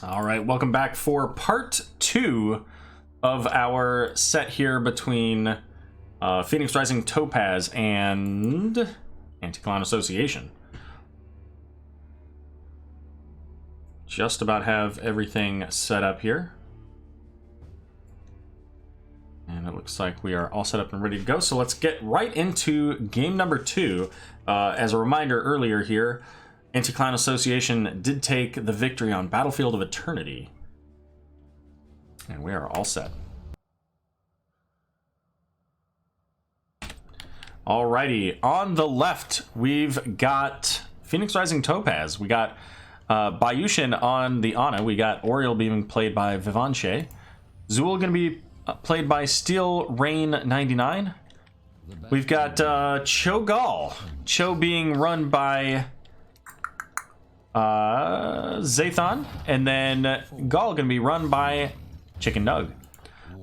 All right, welcome back for part 2 of our set here between Phoenix Rising Topaz and Anti-Clown Association. Just about have everything set up here. And it looks like we are all set up and ready to go. So let's get right into game number 2. As a reminder earlier here, Anti-Clown Association did take the victory on Battlefield of Eternity. And we are all set. Alrighty, on the left, we've got Phoenix Rising Topaz. We got Bayushin on the Ana. We got Oriel being played by Vivanche. Zool going to be played by Steel Rain 99. We've got Cho'Gall. Cho being run by Zathon, and then Gall gonna be run by Chicken Nug.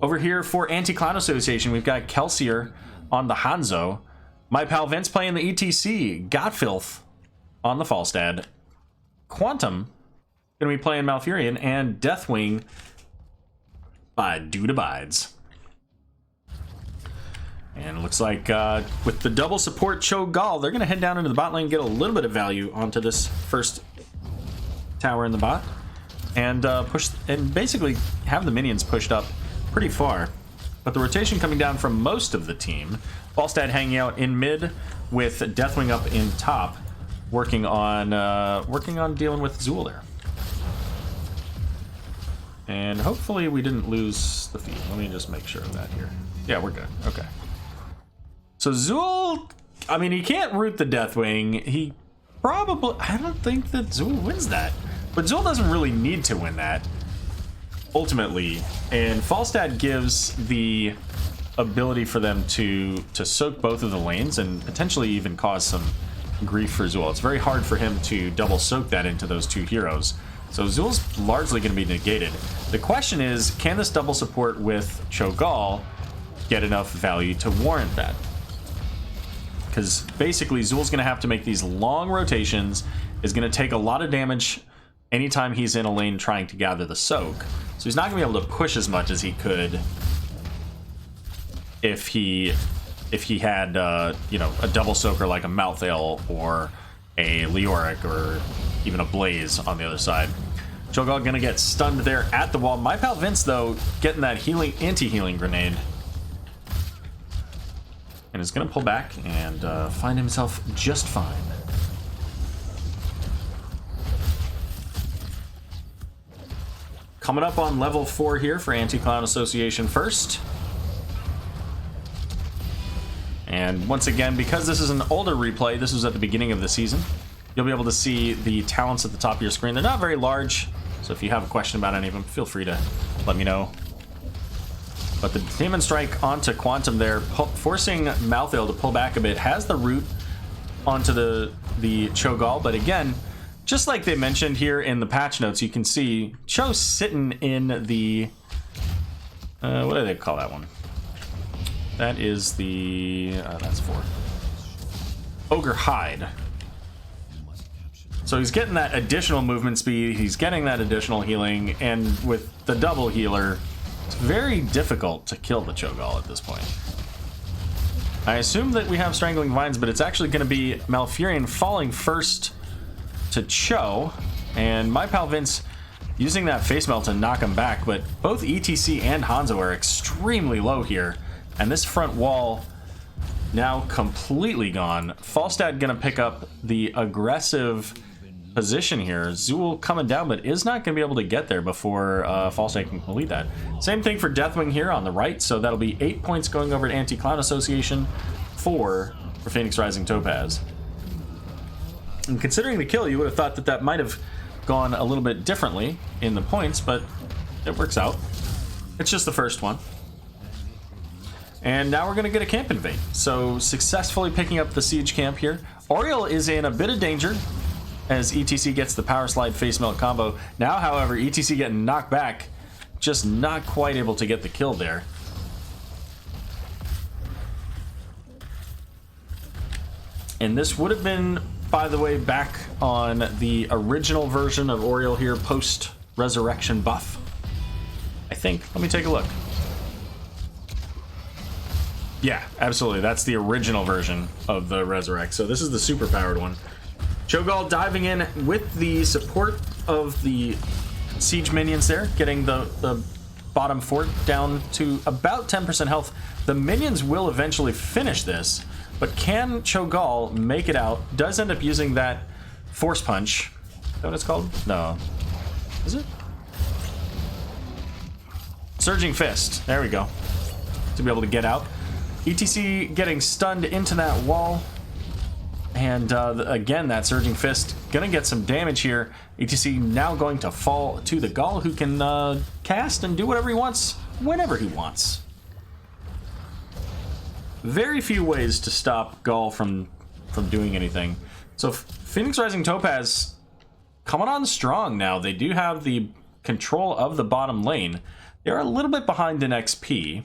Over here for Anti-Clown Association, we've got Kelsier on the Hanzo, my pal Vince playing the ETC, Godfilth on the Falstad, Quantum gonna be playing Malfurion, and Deathwing by Dude Abides. And it looks like with the double support Cho'Gall, they're gonna head down into the bot lane, get a little bit of value onto this first tower in the bot, and push and basically have the minions pushed up pretty far. But the rotation coming down from most of the team. Falstad hanging out in mid with Deathwing up in top, working on dealing with Zool there. And hopefully we didn't lose the feed. Let me just make sure of that here. Yeah, we're good. Okay. So Zool, I mean, he can't root the Deathwing. He probably, I don't think that Zool wins that. But Zool doesn't really need to win that, ultimately. And Falstad gives the ability for them to soak both of the lanes and potentially even cause some grief for Zool. It's very hard for him to double soak that into those two heroes. So Zool's largely going to be negated. The question is, can this double support with Cho'Gall get enough value to warrant that? Because basically Zool's going to have to make these long rotations, is going to take a lot of damage anytime he's in a lane trying to gather the soak. So he's not going to be able to push as much as he could if he had you know, a double soaker like a Malthael or a Leoric or even a Blaze on the other side. Cho'Gall going to get stunned there at the wall. My pal Vince, though, getting that healing anti-healing grenade. And is going to pull back and find himself just fine. Coming up on level 4 here for Anti-Clown Association first. And once again, because this is an older replay, this was at the beginning of the season, you'll be able to see the talents at the top of your screen. They're not very large, so if you have a question about any of them, feel free to let me know. But the Demon Strike onto Quantum there, forcing Malthael to pull back a bit, has the root onto the Cho'Gall, but again, just like they mentioned here in the patch notes, you can see Cho's sitting in the... what do they call that one? That is the... that's 4. Ogre Hide. So he's getting that additional movement speed, he's getting that additional healing, and with the double healer, it's very difficult to kill the Cho'Gall at this point. I assume that we have Strangling Vines, but it's actually going to be Malfurion falling first to Cho, and my pal Vince using that face melt to knock him back, but both ETC and Hanzo are extremely low here, and this front wall now completely gone. Falstad gonna pick up the aggressive position here. Zool coming down, but is not gonna be able to get there before Falstad can complete that. Same thing for Deathwing here on the right, so that'll be 8 points going over to Anti-Clown Association, 4 for Phoenix Rising Topaz. And considering the kill, you would have thought that that might have gone a little bit differently in the points, but it works out. It's just the first one. And now we're going to get a camp invade. So successfully picking up the siege camp here. Oriel is in a bit of danger as ETC gets the power slide face melt combo. Now, however, ETC getting knocked back, just not quite able to get the kill there. And this would have been, by the way, back on the original version of Oriel here, post resurrection buff. I think. Let me take a look. Yeah, absolutely. That's the original version of the Resurrect. So this is the super powered one. Cho'Gall diving in with the support of the siege minions there, getting the bottom fort down to about 10% health. The minions will eventually finish this, but can Cho'Gall make it out? Does end up using that force punch. Is that what it's called? No. Is it? Surging Fist. There we go. To be able to get out. ETC getting stunned into that wall. And again, that Surging Fist gonna get some damage here. ETC now going to fall to the Gall, who can cast and do whatever he wants, whenever he wants. Very few ways to stop Gall from doing anything. So Phoenix Rising Topaz coming on strong now. They do have the control of the bottom lane. They are a little bit behind in XP,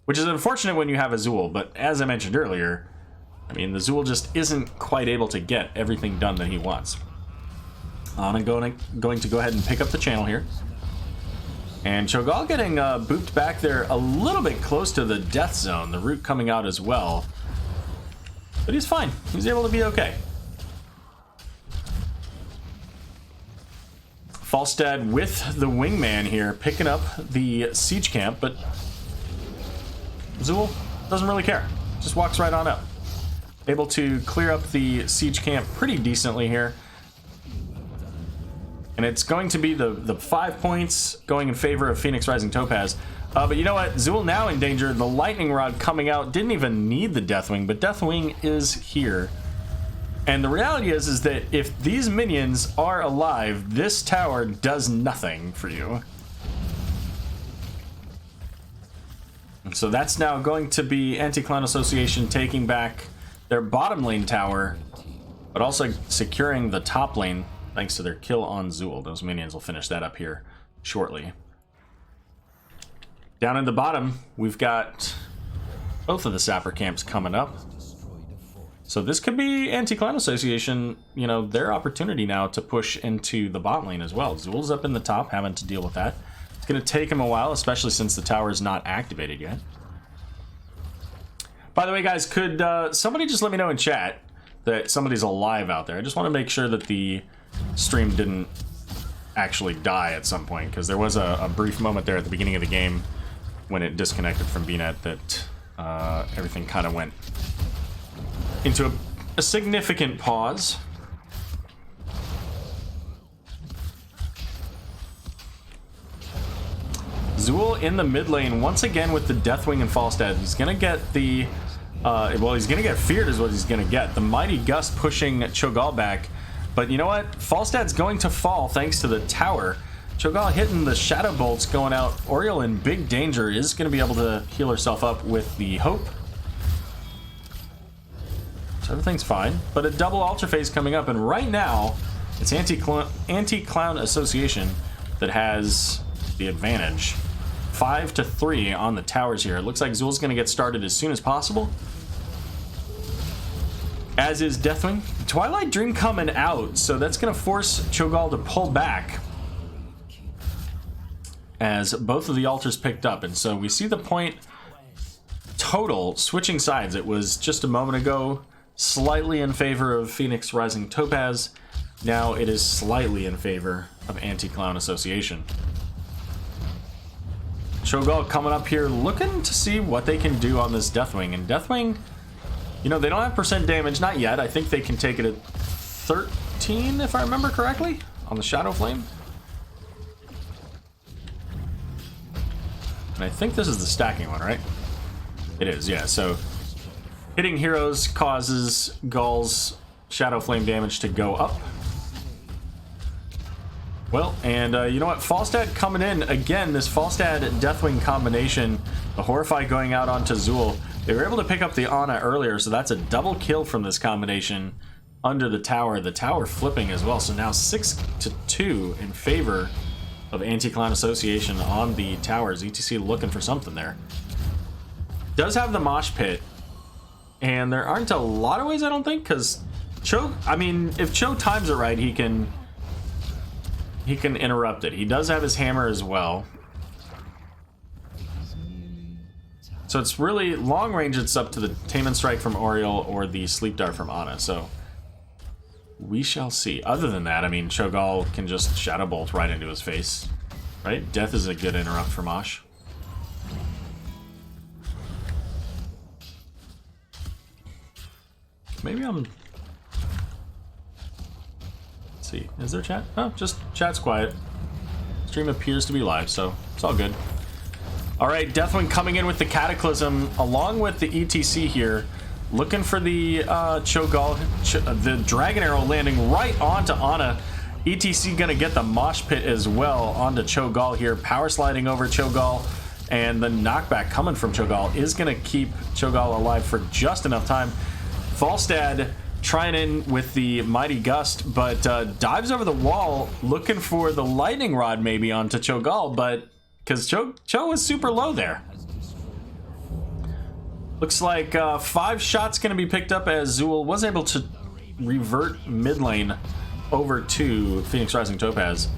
which is unfortunate when you have Azul, but as I mentioned earlier, I mean, the Azul just isn't quite able to get everything done that he wants. I'm going to go ahead and pick up the channel here. And Cho'Gall getting booped back there a little bit close to the death zone, the root coming out as well. But he's fine. He's able to be okay. Falstad with the wingman here, picking up the siege camp, but Azul doesn't really care. Just walks right on up. Able to clear up the siege camp pretty decently here. And it's going to be the 5 points going in favor of Phoenix Rising Topaz. But you know what? Zul now in danger. The lightning rod coming out. Didn't even need the Deathwing, but Deathwing is here. And the reality is that if these minions are alive, this tower does nothing for you. And so that's now going to be Anti-Clown Association taking back their bottom lane tower, but also securing the top lane thanks to their kill on Zul. Those minions will finish that up here shortly. Down in the bottom, we've got both of the sapper camps coming up. So this could be Anti-Clown Association, you know, their opportunity now to push into the bot lane as well. Zul's up in the top, having to deal with that. It's going to take him a while, especially since the tower is not activated yet. By the way, guys, could somebody just let me know in chat that somebody's alive out there? I just want to make sure that the stream didn't actually die at some point, because there was a brief moment there at the beginning of the game when it disconnected from VNet that everything kind of went into a significant pause. Zul in the mid lane once again with the Deathwing and Falstad. He's gonna get the well, he's gonna get feared is what he's gonna get. The Mighty Gust pushing Cho'Gall back, but you know what? Falstad's going to fall thanks to the tower. Cho'Gall hitting the Shadow Bolts going out. Oriole in big danger, is gonna be able to heal herself up with the Hope. So everything's fine, but a double Ultra Phase coming up, and right now it's Anti-Clown Association that has the advantage. 5-3 on the towers here. It looks like Zul's gonna get started as soon as possible, as is Deathwing. Twilight Dream coming out, so that's gonna force Cho'Gall to pull back as both of the altars picked up. And so we see the point total switching sides. It was just a moment ago slightly in favor of Phoenix Rising Topaz. Now it is slightly in favor of Anti-Clown Association. Cho'Gall coming up here looking to see what they can do on this Deathwing. And Deathwing, you know, they don't have percent damage, not yet. I think they can take it at 13, if I remember correctly, on the Shadow Flame. And I think this is the stacking one, right? It is, yeah. So hitting heroes causes Gall's Shadow Flame damage to go up. Well, and you know what? Falstad coming in. Again, this Falstad-Deathwing combination, the Horrify going out onto Zul. They were able to pick up the Ana earlier, so that's a double kill from this combination under the tower. The tower flipping as well, so now 6-2 in favor of Anti-Clown Association on the towers. ETC looking for something there. Does have the Mosh Pit, and there aren't a lot of ways, I don't think, because Cho, I mean, if Cho times it right, he can he can interrupt it. He does have his hammer as well. So it's really long range. It's up to the Tame and Strike from Oriole or the Sleep Dart from Ana. So we shall see. Other than that, I mean, Cho'Gall can just Shadow Bolt right into his face. Right? Death is a good interrupt for Mosh. Maybe I'm... Let's see. Is there chat? Oh, just chat's quiet. Stream appears to be live, so it's all good. Alright, Deathwing coming in with the Cataclysm along with the ETC here. Looking for the Cho'Gall, the Dragon Arrow landing right onto Ana. ETC gonna get the Mosh Pit as well onto Cho'Gall here. Power sliding over Cho'Gall, and the knockback coming from Cho'Gall is gonna keep Cho'Gall alive for just enough time. Falstad trying in with the Mighty Gust, but dives over the wall looking for the Lightning Rod maybe onto Cho'Gall, but because Cho is super low there. Looks like 5 shots going to be picked up as Zool was able to revert mid lane over to Phoenix Rising Topaz.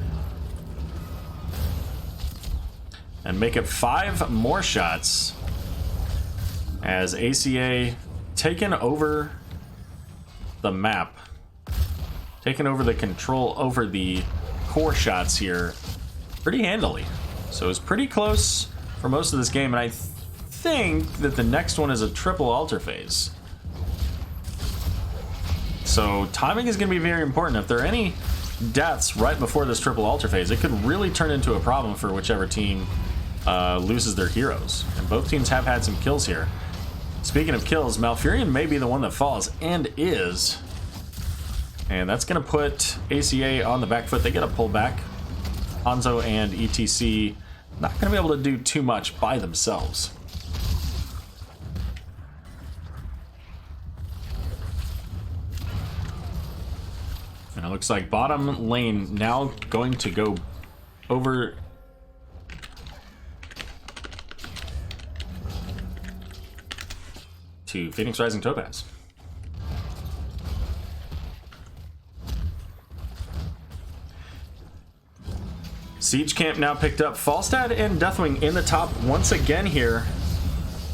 And make it 5 more shots as ACA taken over the map. Taking over the control over the core shots here pretty handily. So it's pretty close for most of this game, and I think that the next one is a triple altar phase. So timing is going to be very important. If there are any deaths right before this triple altar phase, it could really turn into a problem for whichever team loses their heroes. And both teams have had some kills here. Speaking of kills, Malfurion may be the one that falls, and is. And that's going to put ACA on the back foot. They get a pullback. Hanzo and ETC not going to be able to do too much by themselves. And it looks like bottom lane now going to go over to Phoenix Rising Topaz. Siege Camp now picked up. Falstad and Deathwing in the top once again here.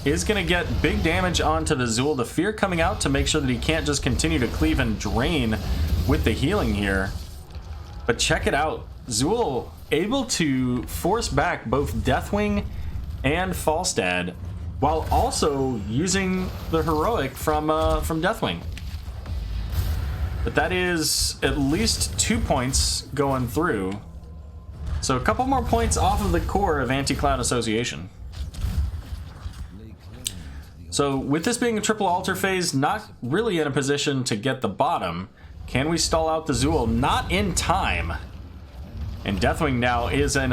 Is going to get big damage onto the Zool. The Fear coming out to make sure that he can't just continue to cleave and drain with the healing here. But check it out. Zool able to force back both Deathwing and Falstad while also using the heroic from Deathwing. But that is at least 2 points going through. So a couple more points off of the core of Anti-Cloud Association. So with this being a triple altar phase, not really in a position to get the bottom. Can we stall out the Zool? Not in time. And Deathwing now is in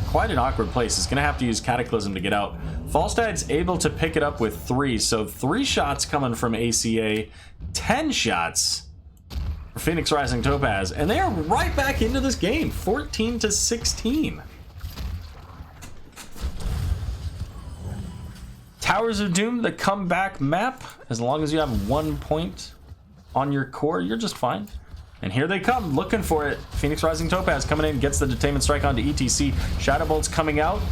quite an awkward place. He's going to have to use Cataclysm to get out. Falstad's able to pick it up with 3. So 3 shots coming from ACA. 10 shots for Phoenix Rising Topaz. And they are right back into this game. 14-16. Towers of Doom, the comeback map. As long as you have 1 point on your core, you're just fine. And here they come, looking for it. Phoenix Rising Topaz coming in, gets the Detainment Strike onto ETC. Shadow Bolt's coming out.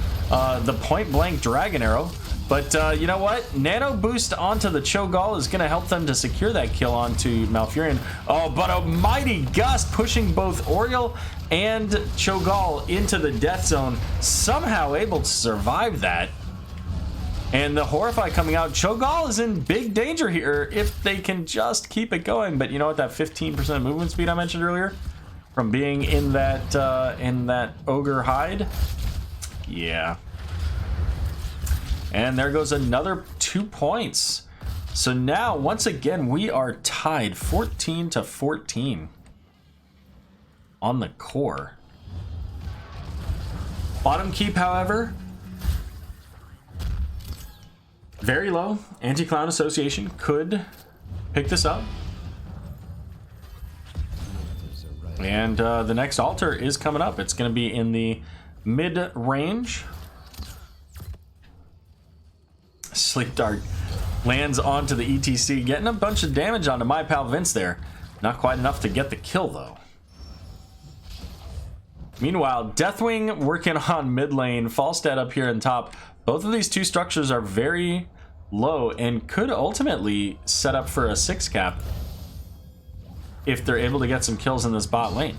The point blank Dragon Arrow. But you know what? Nano boost onto the Cho'Gall is going to help them to secure that kill onto Malfurion. Oh, but a Mighty Gust pushing both Oriole and Cho'Gall into the death zone. Somehow able to survive that. And the Horrify coming out. Cho'Gall is in big danger here if they can just keep it going. But you know what? That 15% movement speed I mentioned earlier from being in that ogre hide. Yeah. And there goes another 2 points. So now, once again, we are tied 14-14 on the core. Bottom keep, however, very low. Anti-Cloud Association could pick this up. And the next altar is coming up. It's going to be in the mid-range. Sleep Dart lands onto the ETC, getting a bunch of damage onto my pal Vince there. Not quite enough to get the kill, though. Meanwhile, Deathwing working on mid lane, Falstad up here in top. Both of these two structures are very low and could ultimately set up for a 6 cap if they're able to get some kills in this bot lane.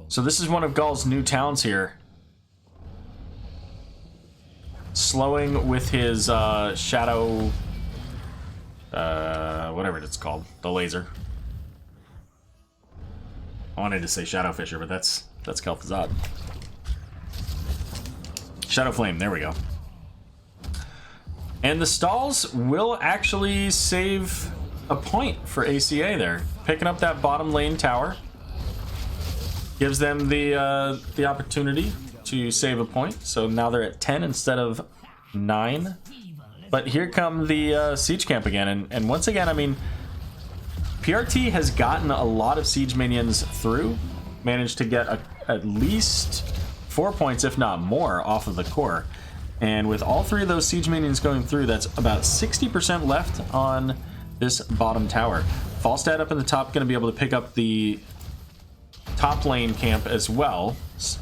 So this is one of Gull's new talents here. Slowing with his shadow, whatever it's called, the laser. I wanted to say Shadow Fisher, but that's Kel'Thuzad. Shadow Flame, there we go. And the stalls will actually save a point for ACA there. Picking up that bottom lane tower gives them the opportunity to save a point. So now they're at 10 instead of 9. But here come the siege camp again. And once again, I mean, PRT has gotten a lot of siege minions through. Managed to get at least 4 points, if not more, off of the core. And with all 3 of those siege minions going through, that's about 60% left on this bottom tower. Falstad up in the top, going to be able to pick up the top lane camp as well.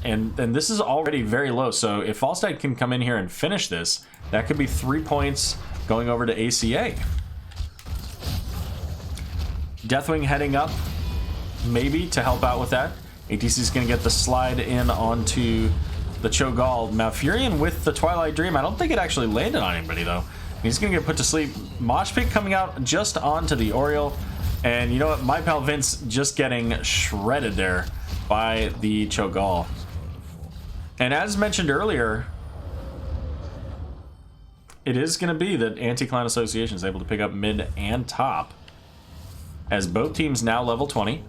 And this is already very low, so if Falstad can come in here and finish this, that could be 3 points going over to ACA. Deathwing heading up, maybe, to help out with that. ATC is going to get the slide in onto the Cho'Gall. Malfurion with the Twilight Dream. I don't think it actually landed on anybody, though. He's going to get put to sleep. Mosh Pit coming out just onto the Oriole. And you know what? My pal Vince just getting shredded there by the Cho'Gall. And as mentioned earlier, it is going to be that Anti-Clan Association is able to pick up mid and top, as both teams now level 20.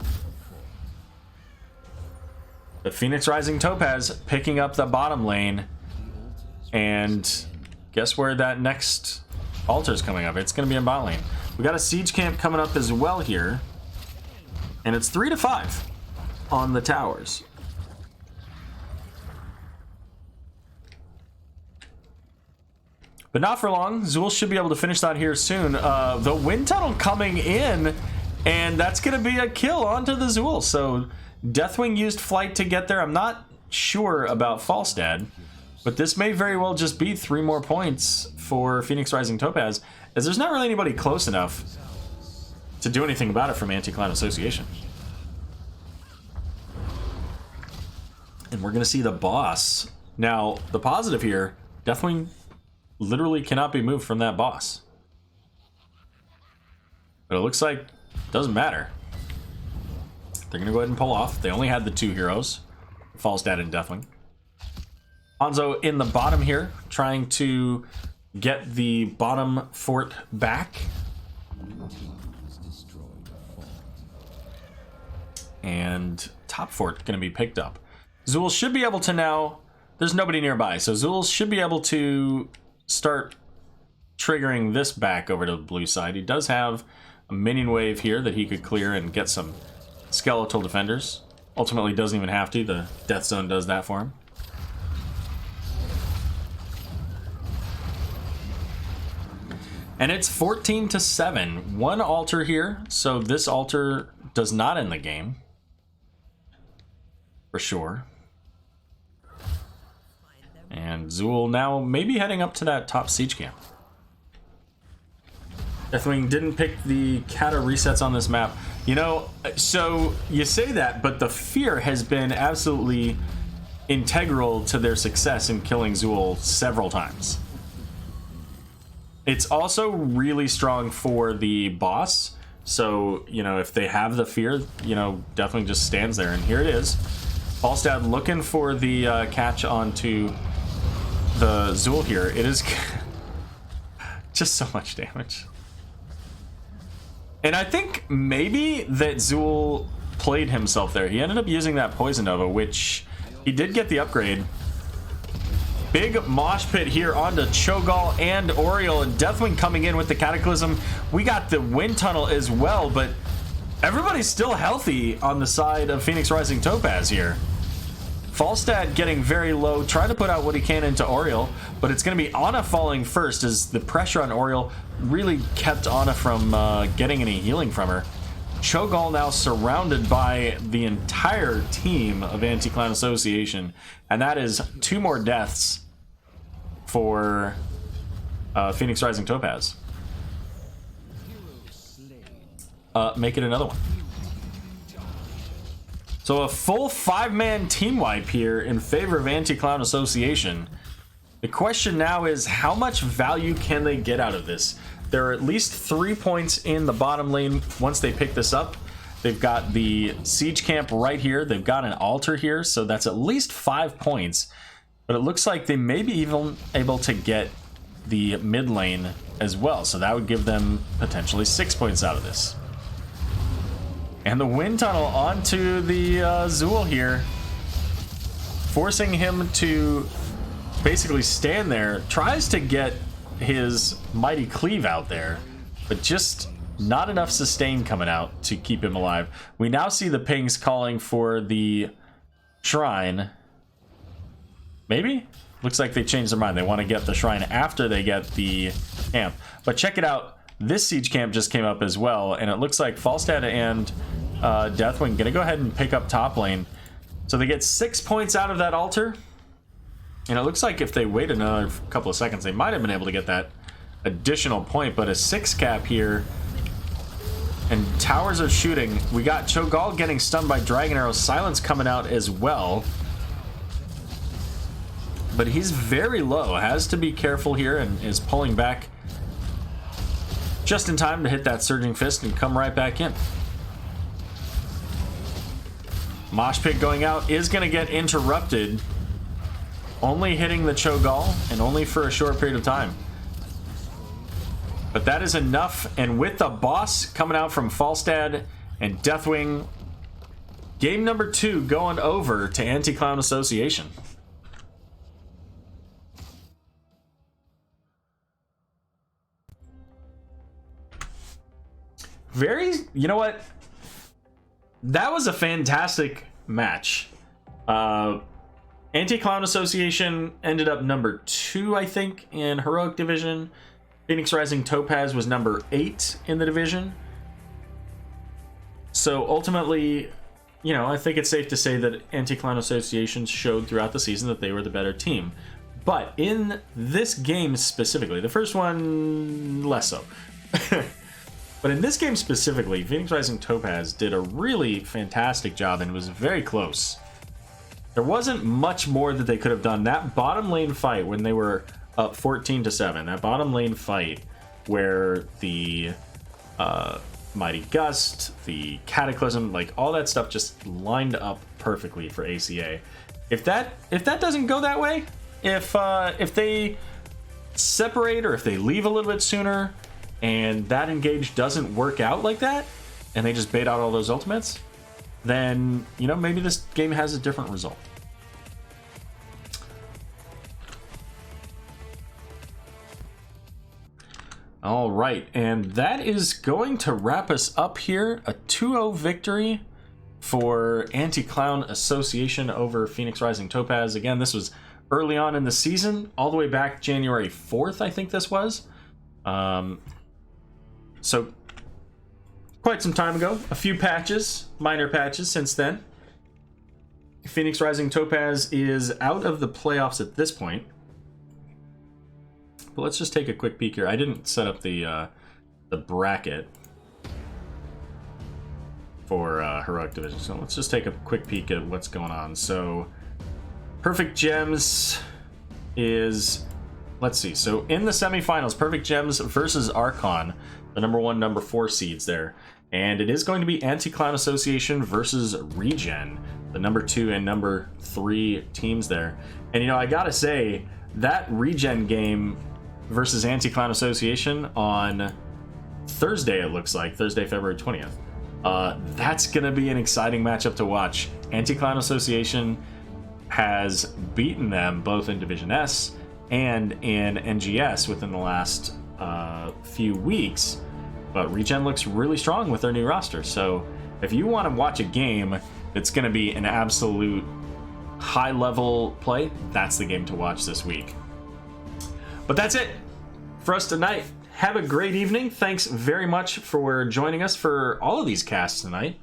The Phoenix Rising Topaz picking up the bottom lane. And guess where that next altar is coming up? It's going to be in bot lane. We got a siege camp coming up as well here. And it's 3 to 5 on the towers. But not for long. Zool should be able to finish that here soon. The wind tunnel coming in, and that's going to be a kill onto the Zool. So Deathwing used flight to get there. I'm not sure about Falstad, but this may very well just be 3 more points for Phoenix Rising Topaz, as there's not really anybody close enough to do anything about it from Anti-Clan Association. And we're going to see the boss. Now, the positive here, Deathwing literally cannot be moved from that boss. But it looks like it doesn't matter. They're going to go ahead and pull off. They only had the 2 heroes, Falstad and Deathwing. Hanzo in the bottom here, trying to get the bottom fort back. And top fort going to be picked up. Zool should be able to now... There's nobody nearby, so Zool should be able to start triggering this back over to the blue side. He does have a minion wave here that he could clear and get some skeletal defenders. Ultimately doesn't even have to. The Death Zone does that for him. And it's 14 to 7. 1 altar here, so this altar does not end the game. For sure. And Zool now maybe heading up to that top siege camp. Deathwing didn't pick the kata resets on this map. You know, so you say that, but the fear has been absolutely integral to their success in killing Zool several times. It's also really strong for the boss. So, you know, if they have the fear, you know, Deathwing just stands there. And here it is. Falstad looking for the catch onto the Zool here. It is just so much damage. And I think maybe that Zool played himself there. He ended up using that Poison Nova, which he did get the upgrade. Big mosh pit here onto Cho'Gall and Oriole, and Deathwing coming in with the Cataclysm. We got the Wind Tunnel as well, but everybody's still healthy on the side of Phoenix Rising Topaz here. Falstad getting very low, trying to put out what he can into Oriole, but it's going to be Ana falling first, as the pressure on Oriole really kept Ana from getting any healing from her. Cho'Gall now surrounded by the entire team of Anti-Clown Association, and that is 2 more deaths for Phoenix Rising Topaz. Make it another one. So a full 5-man team wipe here in favor of Anti-Clown Association. The question now is, how much value can they get out of this? There are at least 3 points in the bottom lane once they pick this up. They've got the siege camp right here. They've got an altar here, so that's at least 5 points. But it looks like they may be even able to get the mid lane as well, so that would give them potentially 6 points out of this. And the wind tunnel onto the Zool here, forcing him to basically stand there. Tries to get his mighty cleave out there, but just not enough sustain coming out to keep him alive. We now see the pings calling for the shrine. Maybe? Looks like they changed their mind. They want to get the shrine after they get the camp. But check it out. This siege camp just came up as well, and it looks like Falstad and Deathwing gonna go ahead and pick up top lane. So they get 6 points out of that altar. And it looks like if they wait another couple of seconds, they might have been able to get that additional point. But a 6 cap here, and towers are shooting. We got Cho'Gall getting stunned by Dragon Arrow. Silence coming out as well. But he's very low. Has to be careful here and is pulling back just in time to hit that Surging Fist and come right back in. Mosh Pit going out is going to get interrupted. Only hitting the Cho'Gall, and only for a short period of time. But that is enough, and with the boss coming out from Falstad and Deathwing, game number 2 going over to Anti-Clown Association. You know what? That was a fantastic match. Anti-Clown Association ended up number 2, I think, in Heroic Division. Phoenix Rising Topaz was number 8 in the division. So ultimately, you know, I think it's safe to say that Anti-Clown Association showed throughout the season that they were the better team. But in this game specifically, the first one less so. But in this game specifically, Phoenix Rising Topaz did a really fantastic job and was very close. There wasn't much more that they could have done. That bottom lane fight when they were up 14-7, that bottom lane fight where the Mighty Gust, the Cataclysm, like all that stuff just lined up perfectly for ACA. If that doesn't go that way, if they separate or if they leave a little bit sooner and that engage doesn't work out like that and they just bait out all those ultimates, then, you know, maybe this game has a different result. All right, and that is going to wrap us up here. A 2-0 victory for Anti-Clown Association over Phoenix Rising Topaz. Again, this was early on in the season, all the way back January 4th, I think this was. So quite some time ago. A few patches, minor patches since then. Phoenix Rising Topaz is out of the playoffs at this point. But let's just take a quick peek here. I didn't set up the bracket for Heroic Division, so let's just take a quick peek at what's going on. So Perfect Gems is, let's see, so in the semifinals, Perfect Gems versus Archon, the number 1, number 4 seeds there. And it is going to be Anti-Clown Association versus Regen, the number 2 and number 3 teams there. And, you know, I gotta say, that Regen game versus Anti-Clown Association on Thursday, it looks like, Thursday, February 20th. That's gonna be an exciting matchup to watch. Anti-Clown Association has beaten them both in Division S and in NGS within the last few weeks. But Regen looks really strong with their new roster. So if you want to watch a game that's going to be an absolute high-level play, that's the game to watch this week. But that's it for us tonight. have a great evening. Thanks very much for joining us for all of these casts tonight.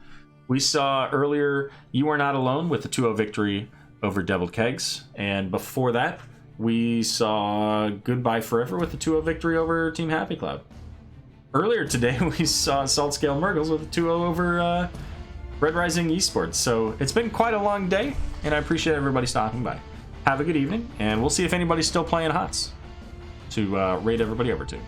We saw earlier You Are Not Alone with the 2-0 victory over Deviled Kegs. And before that, we saw Goodbye Forever with the 2-0 victory over Team Happy Cloud. Earlier today, we saw Salt Scale Murgles with a 2-0 over Red Rising Esports. So it's been quite a long day, and I appreciate everybody stopping by. Have a good evening, and we'll see if anybody's still playing HOTS to raid everybody over to.